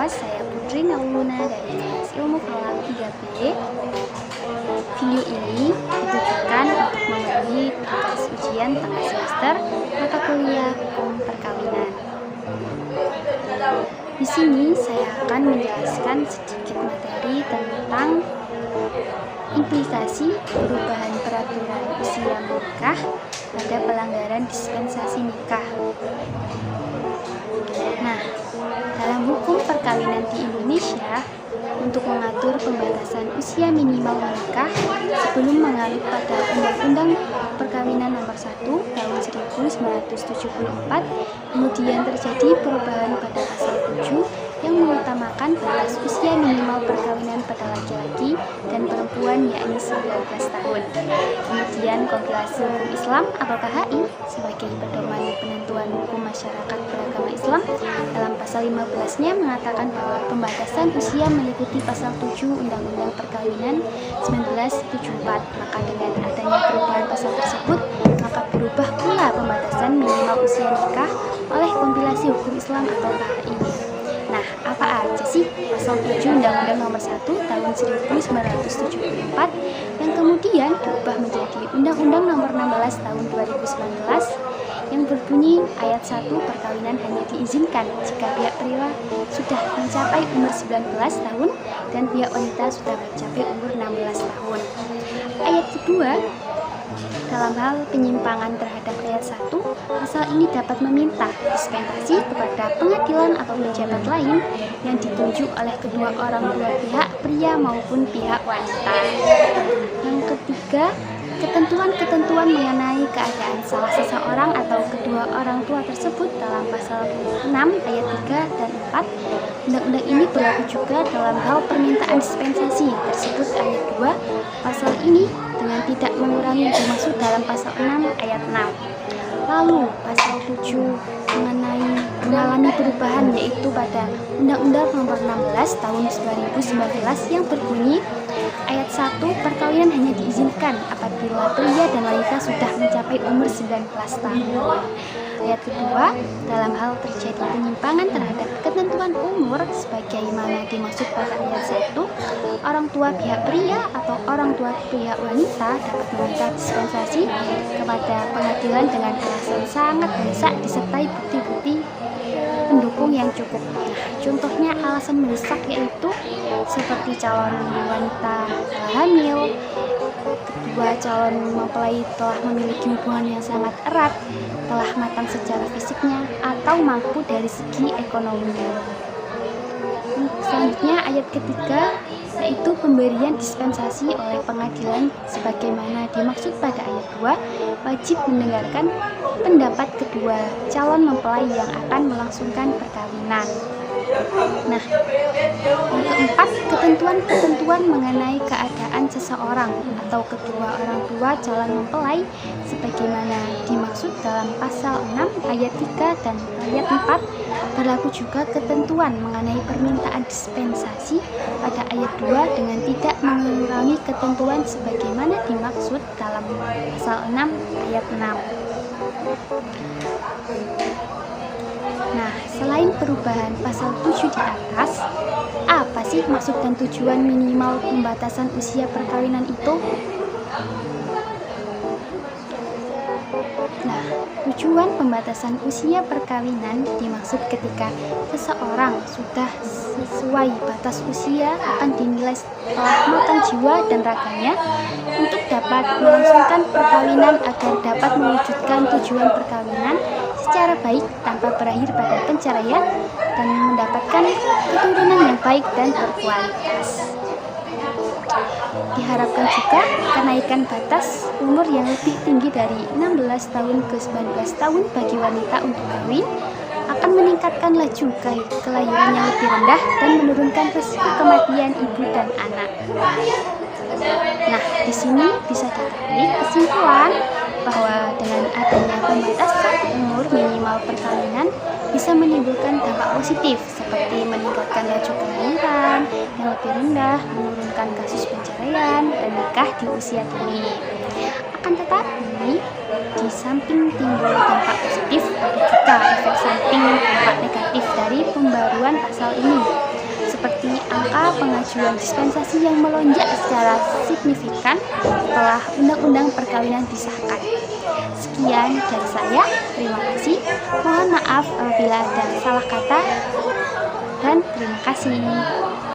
saya Putri Nauluna dari kelas Ilmu Falak 3B. Video ini ditujukan untuk memenuhi tugas ujian tengah semester mata kuliah Hukum Perkawinan. Di sini saya akan menjelaskan sedikit materi tentang implikasi perubahan peraturan usia menikah pada pelanggaran dispensasi nikah. Nah, dalam hukum perkawinan di Indonesia, untuk mengatur pembatasan usia minimal menikah sebelum mengalut pada Undang-Undang Perkawinan Nomor 1 Tahun 1974, kemudian terjadi perubahan pada pasal 7 yang mengutamakan batas usia minimal perkawinan pada laki-laki dan perempuan yakni 19 tahun. Kemudian Kompilasi Hukum Islam atau KHI sebagai pedoman penentuan hukum masyarakat beragama Islam dalam pasal 15-nya mengatakan bahwa pembatasan usia meliputi pasal 7 Undang-Undang Perkawinan 1974. Maka dengan adanya perubahan pasal tersebut, maka berubah pula pembatasan minimal usia nikah oleh Kompilasi Hukum Islam atau KHI. Nah, apa aja sih pasal 7 Undang-Undang Nomor 1 Tahun 1974 yang kemudian diubah menjadi Undang-Undang Nomor 16 Tahun 2019 yang berbunyi ayat 1, perkawinan hanya diizinkan jika pihak pria sudah mencapai umur 19 tahun dan pihak wanita sudah mencapai umur 16 tahun. Ayat kedua, dalam hal penyimpangan terhadap ayat 1, pasal ini dapat meminta dispensasi kepada pengadilan atau pejabat lain yang ditunjuk oleh kedua orang tua pihak pria maupun pihak wanita. Yang ketiga, ketentuan-ketentuan mengenai keadaan salah seseorang atau kedua orang tua tersebut dalam pasal 6 ayat 3 dan 4 undang-undang ini berlaku juga dalam hal permintaan dispensasi tersebut ayat 2 pasal ini dengan tidak mengurangi yang dimaksud dalam pasal 6 ayat 6. Lalu pasal 7 mengalami perubahan yaitu pada Undang-Undang Nomor 16 Tahun 2019 yang berbunyi ayat 1, perkawinan hanya diizinkan apabila pria dan wanita sudah mencapai umur 19 tahun. Ayat kedua, dalam hal terjadi penyimpangan terhadap ketentuan umur sebagaimana dimaksud pada ayat 1, orang tua pihak pria atau orang tua pihak wanita dapat meminta dispensasi kepada pengadilan dengan alasan sangat mendesak disertai bukti-bukti pendukung yang cukup. Contohnya alasan mendesak yaitu seperti calon wanita telah hamil, kedua calon mempelai telah memiliki hubungan yang sangat erat, telah matang secara fisiknya, atau mampu dari segi ekonomi. Selanjutnya ayat ketiga yaitu pemberian dispensasi oleh pengadilan sebagaimana dimaksud pada ayat 2 wajib mendengarkan pendapat kedua calon mempelai yang akan melangsungkan perkawinan. Nah, yang keempat, ketentuan-ketentuan mengenai keadaan seseorang atau kedua orang tua calon mempelai sebagaimana dimaksud dalam pasal 6 ayat 3 dan ayat 4 berlaku juga ketentuan mengenai permintaan dispensasi pada ayat 2 dengan tidak mengurangi ketentuan sebagaimana dimaksud dalam pasal 6 ayat 6. Nah, selain perubahan pasal 7 di atas, apa sih maksud dan tujuan minimal pembatasan usia perkawinan itu? Nah, tujuan pembatasan usia perkawinan dimaksud ketika seseorang sudah sesuai batas usia akan dinilai telah matang jiwa dan raganya untuk dapat melangsungkan perkawinan agar dapat mewujudkan tujuan perkawinan secara baik tanpa berakhir pada penceraian dan mendapatkan keturunan yang baik dan berkualitas. Diharapkan juga kenaikan batas umur yang lebih tinggi dari 16 tahun ke 19 tahun bagi wanita untuk kawin akan meningkatkan laju kelahiran yang lebih rendah dan menurunkan risiko kematian ibu dan anak. Nah, di sini bisa ditarik kesimpulan bahwa dengan adanya pembatasan umur minimal perkawinan bisa menimbulkan dampak positif seperti meningkatkan laju kelahiran yang lebih rendah, menurunkan kasus perceraian dan nikah di usia dini. Akan tetapi, di samping timbul dampak positif, ada juga efek samping dampak negatif dari pembaruan pasal ini. angka pengajuan dispensasi yang melonjak secara signifikan setelah Undang-Undang Perkawinan disahkan. Sekian dari saya, terima kasih. Mohon maaf apabila ada salah kata, dan terima kasih.